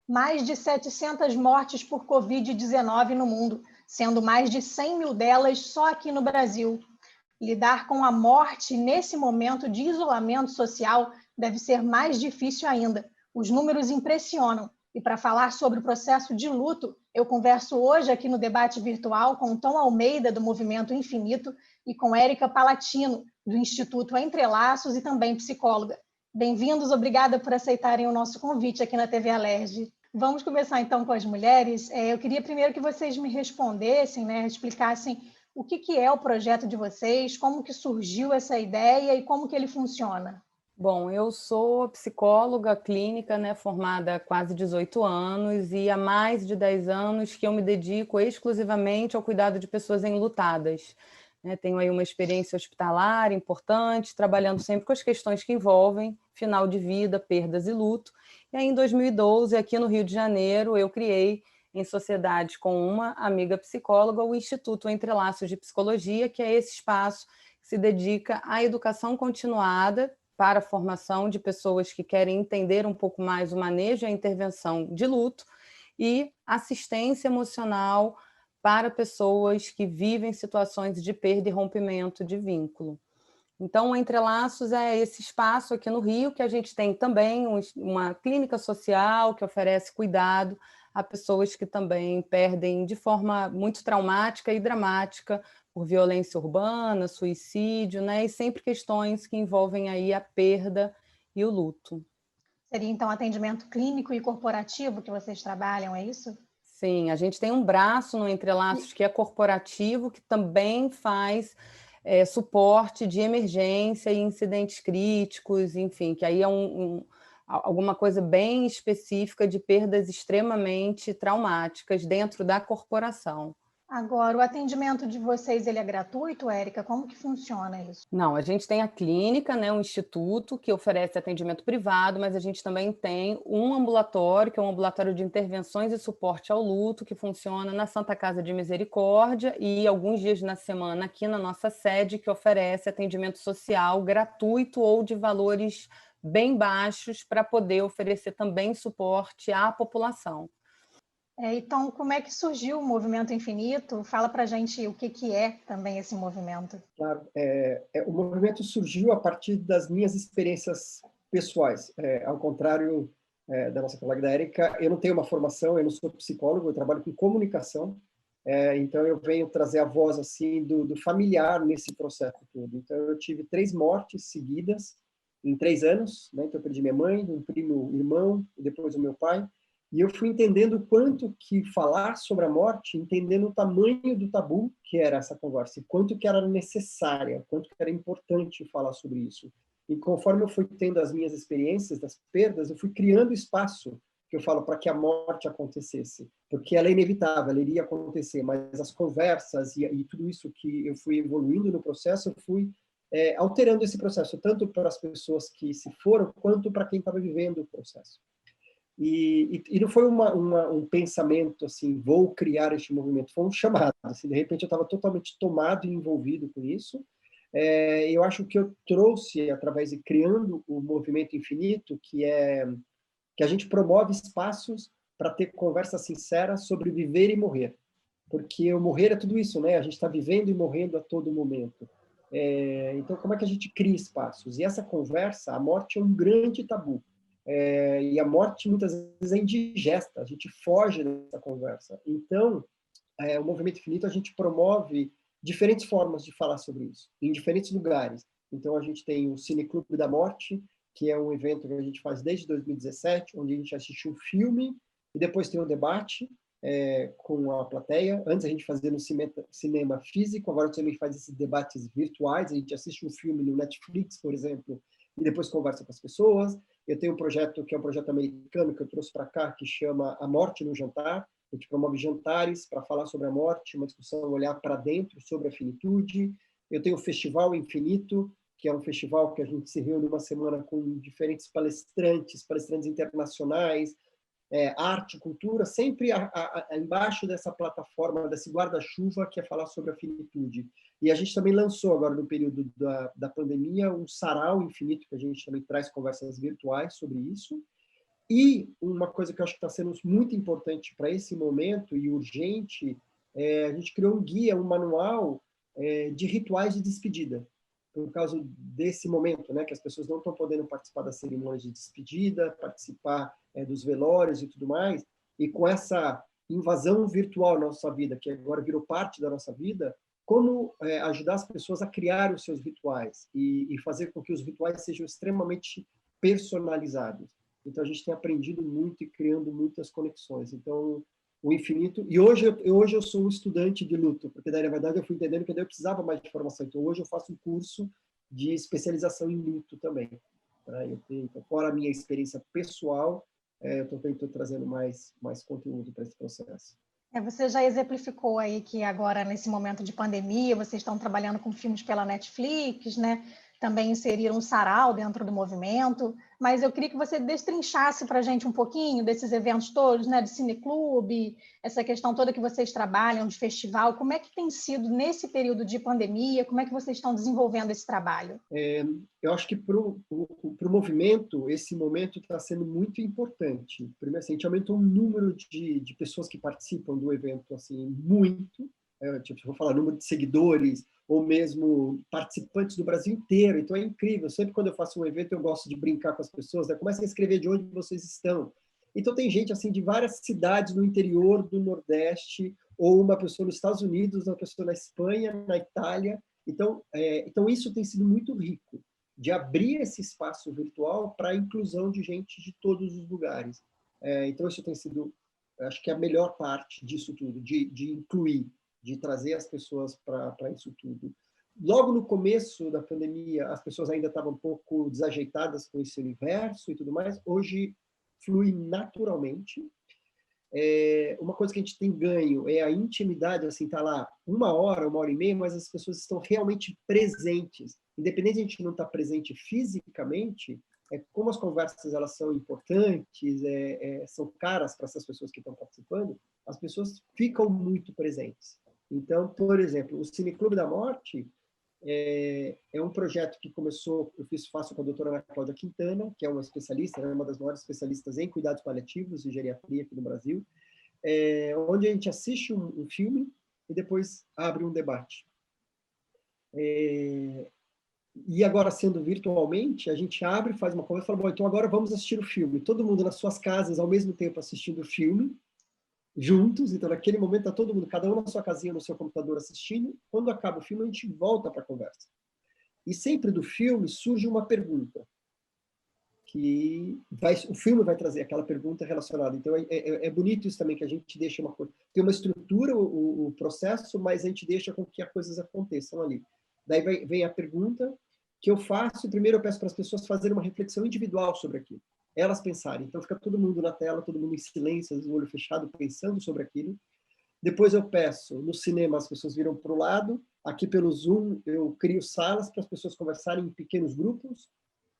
Mais de 700 mortes por Covid-19 no mundo, sendo mais de 100 mil delas só aqui no Brasil. Lidar com a morte nesse momento de isolamento social deve ser mais difícil ainda. Os números impressionam. E para falar sobre o processo de luto, eu converso hoje aqui no debate virtual com Tom Almeida, do Movimento Infinito, e com Érica Palatino, do Instituto Entrelaços e também psicóloga. Bem-vindos, obrigada por aceitarem o nosso convite aqui na TV Alerj. Vamos começar então com as mulheres. Eu queria primeiro que vocês me respondessem, explicassem o que é o projeto de vocês, como que surgiu essa ideia e como que ele funciona. Bom, eu sou psicóloga clínica, formada há quase 18 anos e há mais de 10 anos que eu me dedico exclusivamente ao cuidado de pessoas enlutadas. Tenho aí uma experiência hospitalar importante, trabalhando sempre com as questões que envolvem final de vida, perdas e luto. E aí, em 2012, aqui no Rio de Janeiro, eu criei, em sociedade com uma amiga psicóloga, o Instituto Entrelaços de Psicologia, que é esse espaço que se dedica à educação continuada para a formação de pessoas que querem entender um pouco mais o manejo e a intervenção de luto e assistência emocional para pessoas que vivem situações de perda e rompimento de vínculo. Então, o Entrelaços é esse espaço aqui no Rio, que a gente tem também uma clínica social que oferece cuidado a pessoas que também perdem de forma muito traumática e dramática por violência urbana, suicídio, e sempre questões que envolvem aí a perda e o luto. Seria, então, atendimento clínico e corporativo que vocês trabalham, é isso? Sim, a gente tem um braço no Entrelaços que é corporativo, que também faz suporte de emergência e incidentes críticos, enfim, que aí é alguma coisa bem específica de perdas extremamente traumáticas dentro da corporação. Agora, o atendimento de vocês, ele é gratuito, Érica? Como que funciona isso? Não, a gente tem a clínica, um instituto que oferece atendimento privado, mas a gente também tem um ambulatório, que é um ambulatório de intervenções e suporte ao luto, que funciona na Santa Casa de Misericórdia e alguns dias na semana aqui na nossa sede, que oferece atendimento social gratuito ou de valores bem baixos para poder oferecer também suporte à população. Então, como é que surgiu o Movimento Infinito? Fala para a gente o que é também esse movimento. Claro, o movimento surgiu a partir das minhas experiências pessoais. Ao contrário da nossa colega da Érica, eu não tenho uma formação, eu não sou psicólogo, eu trabalho com comunicação, então eu venho trazer a voz assim do familiar nesse processo todo. Então eu tive 3 mortes seguidas em 3 anos, então eu perdi minha mãe, um primo, irmão, e depois o meu pai. E eu fui entendendo o quanto que falar sobre a morte, entendendo o tamanho do tabu que era essa conversa, e quanto que era necessária, quanto que era importante falar sobre isso. E conforme eu fui tendo as minhas experiências das perdas, eu fui criando espaço, que eu falo, para que a morte acontecesse. Porque ela é inevitável, ela iria acontecer, mas as conversas e tudo isso que eu fui evoluindo no processo, eu fui alterando esse processo, tanto para as pessoas que se foram, quanto para quem estava vivendo o processo. E não foi um pensamento assim, vou criar este movimento, foi um chamado. Assim, de repente eu estava totalmente tomado e envolvido com isso. Eu acho que eu trouxe, através de criando o Movimento Infinito, que a gente promove espaços para ter conversas sinceras sobre viver e morrer. Porque o morrer é tudo isso, A gente está vivendo e morrendo a todo momento. Então, como é que a gente cria espaços? E essa conversa, a morte é um grande tabu. E a morte muitas vezes é indigesta, a gente foge dessa conversa. Então, o Movimento Infinito, a gente promove diferentes formas de falar sobre isso, em diferentes lugares. Então, a gente tem o Cine Clube da Morte, que é um evento que a gente faz desde 2017, onde a gente assiste um filme e depois tem um debate com a plateia. Antes a gente fazia no cinema físico, agora também faz esses debates virtuais, a gente assiste um filme no Netflix, por exemplo, e depois conversa com as pessoas. Eu tenho um projeto que é um projeto americano que eu trouxe para cá, que chama A Morte no Jantar. A gente promove jantares para falar sobre a morte, uma discussão, olhar para dentro sobre a finitude. Eu tenho o Festival Infinito, que é um festival que a gente se reúne uma semana com diferentes palestrantes internacionais, arte, cultura, sempre embaixo dessa plataforma, desse guarda-chuva que é falar sobre a finitude. E a gente também lançou agora, no período da pandemia, um sarau infinito, que a gente também traz conversas virtuais sobre isso. E uma coisa que eu acho que está sendo muito importante para esse momento e urgente, a gente criou um guia, um manual de rituais de despedida, por causa desse momento, né, que as pessoas não estão podendo participar das cerimônias de despedida, participar dos velórios e tudo mais, e com essa invasão virtual na nossa vida, que agora virou parte da nossa vida, como ajudar as pessoas a criar os seus rituais e fazer com que os rituais sejam extremamente personalizados. Então, a gente tem aprendido muito e criando muitas conexões. Então, o infinito... E hoje eu sou um estudante de luto, porque, na verdade, eu fui entendendo que eu precisava mais de formação. Então, hoje eu faço um curso de especialização em luto também. Tá? Então, fora a minha experiência pessoal, eu estou trazendo mais conteúdo para esse processo. Você já exemplificou aí que agora, nesse momento de pandemia, vocês estão trabalhando com filmes pela Netflix, né? Também inseriram um sarau dentro do movimento, mas eu queria que você destrinchasse para a gente um pouquinho desses eventos todos, né? De cineclube, essa questão toda que vocês trabalham, de festival, como é que tem sido nesse período de pandemia, como é que vocês estão desenvolvendo esse trabalho? Eu acho que para o movimento, esse momento está sendo muito importante. Primeiro, assim, a gente aumentou o número de pessoas que participam do evento, assim, muito. Tipo, vou falar número de seguidores, ou mesmo participantes do Brasil inteiro. Então, é incrível. Sempre quando eu faço um evento, eu gosto de brincar com as pessoas, né? Comecem a escrever de onde vocês estão. Então, tem gente assim de várias cidades no interior do Nordeste, ou uma pessoa nos Estados Unidos, uma pessoa na Espanha, na Itália. Então, isso tem sido muito rico, de abrir esse espaço virtual para a inclusão de gente de todos os lugares. Então, isso tem sido, acho que a melhor parte disso tudo, de incluir, de trazer as pessoas para isso tudo. Logo no começo da pandemia, as pessoas ainda estavam um pouco desajeitadas com esse universo e tudo mais. Hoje, flui naturalmente. Uma coisa que a gente tem ganho é a intimidade, assim, tá lá 1 hora e meia, mas as pessoas estão realmente presentes. Independente de a gente não estar presente fisicamente, como as conversas elas são importantes, são caras para essas pessoas que estão participando, as pessoas ficam muito presentes. Então, por exemplo, o Cineclube da Morte é um projeto que começou, faço com a doutora Ana Cláudia Quintana, que é uma especialista, uma das maiores especialistas em cuidados paliativos e geriatria aqui no Brasil, onde a gente assiste um filme e depois abre um debate. E agora, sendo virtualmente, a gente abre, faz uma conversa e fala, bom, então agora vamos assistir o filme. Todo mundo nas suas casas, ao mesmo tempo, assistindo o filme, juntos. Então, naquele momento, está todo mundo, cada um na sua casinha, no seu computador, assistindo. Quando acaba o filme, a gente volta para a conversa. E sempre do filme surge uma pergunta. O filme vai trazer aquela pergunta relacionada. Então, é bonito isso também, que a gente deixa uma coisa... Tem uma estrutura, o processo, mas a gente deixa com que as coisas aconteçam ali. Daí vem a pergunta que eu faço, e primeiro eu peço para as pessoas fazerem uma reflexão individual sobre aquilo. Elas pensarem. Então, fica todo mundo na tela, todo mundo em silêncio, o olho fechado, pensando sobre aquilo. Depois eu peço, no cinema as pessoas viram para o lado, aqui pelo Zoom eu crio salas para as pessoas conversarem em pequenos grupos,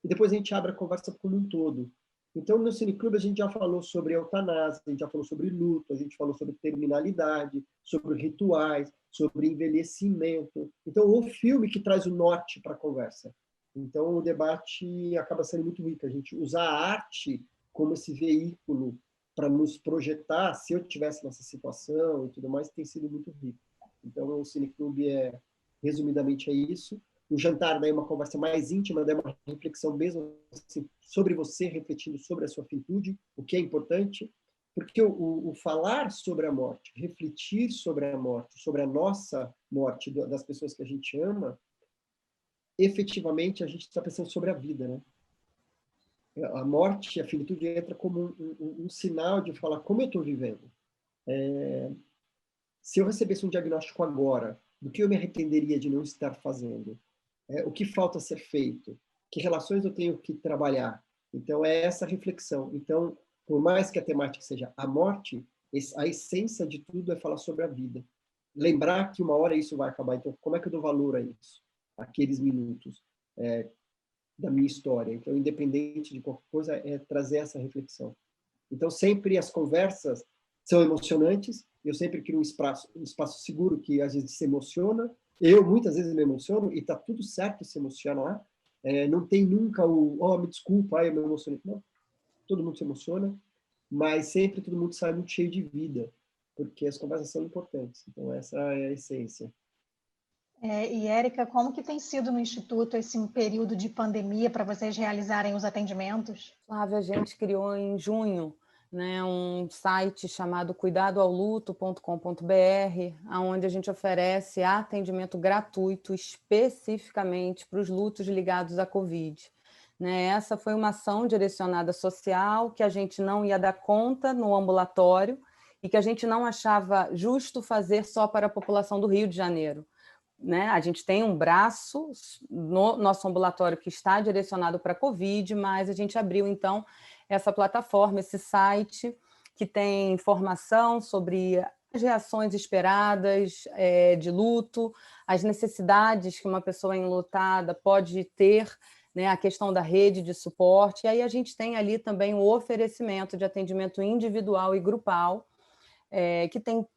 e depois a gente abre a conversa como um todo. Então, no Cineclube, a gente já falou sobre eutanásia, a gente já falou sobre luto, a gente falou sobre terminalidade, sobre rituais, sobre envelhecimento. Então, o filme que traz o norte para a conversa. Então, o debate acaba sendo muito rico. A gente usar a arte como esse veículo para nos projetar, se eu tivesse nessa situação e tudo mais, tem sido muito rico. Então, o Cineclube resumidamente, é isso. O jantar daí é uma conversa mais íntima, daí é uma reflexão mesmo assim, sobre você, refletindo sobre a sua finitude, o que é importante, porque o falar sobre a morte, refletir sobre a morte, sobre a nossa morte, das pessoas que a gente ama, efetivamente a gente está pensando sobre a vida, né? A morte, a finitude entra como um sinal de falar como eu estou vivendo. Se eu recebesse um diagnóstico agora, do que eu me arrependeria de não estar fazendo? O que falta ser feito? Que relações eu tenho que trabalhar? Então, é essa reflexão. Então, por mais que a temática seja a morte, a essência de tudo é falar sobre a vida. Lembrar que uma hora isso vai acabar. Então, como é que eu dou valor a isso? Aqueles minutos da minha história. Então, independente de qualquer coisa, é trazer essa reflexão. Então, sempre as conversas são emocionantes. Eu sempre crio um espaço seguro que, às vezes, se emociona. Eu, muitas vezes, me emociono e está tudo certo se emocionar. Não tem nunca me desculpa, eu me emocionei. Não. todo mundo se emociona, mas sempre todo mundo sai muito cheio de vida, porque as conversas são importantes. Então, essa é a essência. E, Érica, como que tem sido no Instituto esse período de pandemia para vocês realizarem os atendimentos? Flávia, a gente criou em junho, né, um site chamado cuidadoaoluto.com.br, onde a gente oferece atendimento gratuito especificamente para os lutos ligados à Covid. Né, essa foi uma ação direcionada social que a gente não ia dar conta no ambulatório e que a gente não achava justo fazer só para a população do Rio de Janeiro. Né? A gente tem um braço no nosso ambulatório que está direcionado para a Covid, mas a gente abriu, então, essa plataforma, esse site, que tem informação sobre as reações esperadas de luto, as necessidades que uma pessoa enlutada pode ter, né? A questão da rede de suporte, e aí a gente tem ali também o oferecimento de atendimento individual e grupal, que tem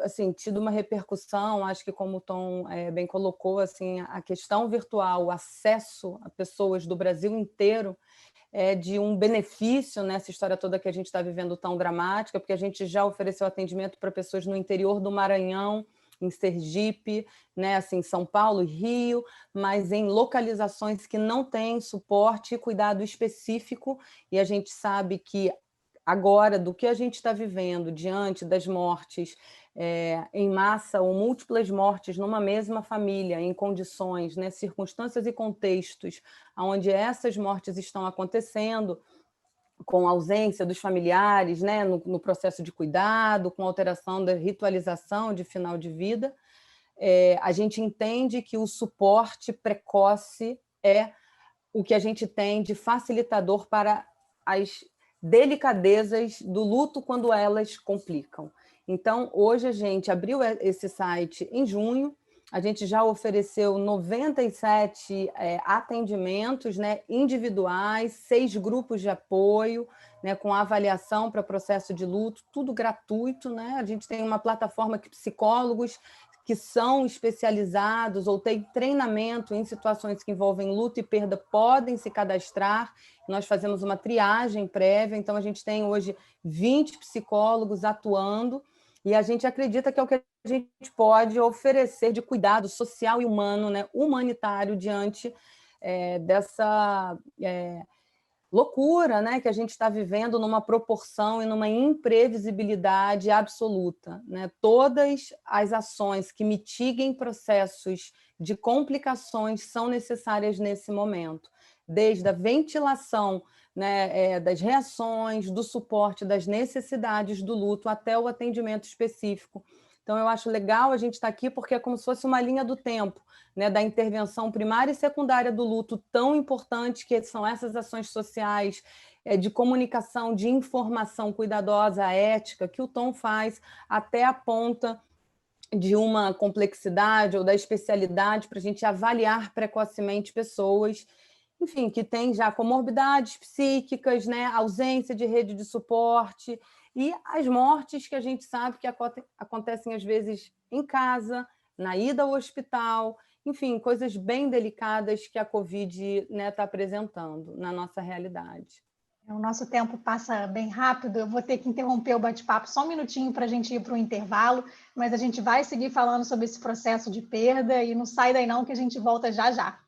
assim, tido uma repercussão, acho que como o Tom bem colocou, assim, a questão virtual, o acesso a pessoas do Brasil inteiro é de um benefício nessa história toda que a gente está vivendo tão dramática, porque a gente já ofereceu atendimento para pessoas no interior do Maranhão, em Sergipe, né, assim, São Paulo e Rio, mas em localizações que não têm suporte e cuidado específico, e a gente sabe que agora, do que a gente está vivendo diante das mortes em massa ou múltiplas mortes numa mesma família, em condições, né, circunstâncias e contextos onde essas mortes estão acontecendo, com ausência dos familiares, né, no processo de cuidado, com alteração da ritualização de final de vida, a gente entende que o suporte precoce é o que a gente tem de facilitador para as delicadezas do luto quando elas complicam. Então, hoje a gente abriu esse site em junho, a gente já ofereceu 97 atendimentos, né, individuais, 6 grupos de apoio, né, com avaliação para processo de luto, tudo gratuito, né? A gente tem uma plataforma que psicólogos que são especializados ou têm treinamento em situações que envolvem luto e perda podem se cadastrar. Nós fazemos uma triagem prévia, então a gente tem hoje 20 psicólogos atuando e a gente acredita que é o que a gente pode oferecer de cuidado social e humano, né, humanitário, diante dessa loucura, né, que a gente está vivendo numa proporção e numa imprevisibilidade absoluta. Né? Todas as ações que mitiguem processos de complicações são necessárias nesse momento, desde a ventilação, né, das reações, do suporte, das necessidades do luto, até o atendimento específico. Então, eu acho legal a gente estar aqui porque é como se fosse uma linha do tempo, né, da intervenção primária e secundária do luto, tão importante que são essas ações sociais, de comunicação, de informação cuidadosa, ética, que o Tom faz, até a ponta de uma complexidade ou da especialidade para a gente avaliar precocemente pessoas, enfim, que têm já comorbidades psíquicas, né, ausência de rede de suporte, e as mortes que a gente sabe que acontecem às vezes em casa, na ida ao hospital, enfim, coisas bem delicadas que a Covid, né, está apresentando na nossa realidade. O nosso tempo passa bem rápido, eu vou ter que interromper o bate-papo só um minutinho para a gente ir para o intervalo, mas a gente vai seguir falando sobre esse processo de perda e não sai daí não que a gente volta já já.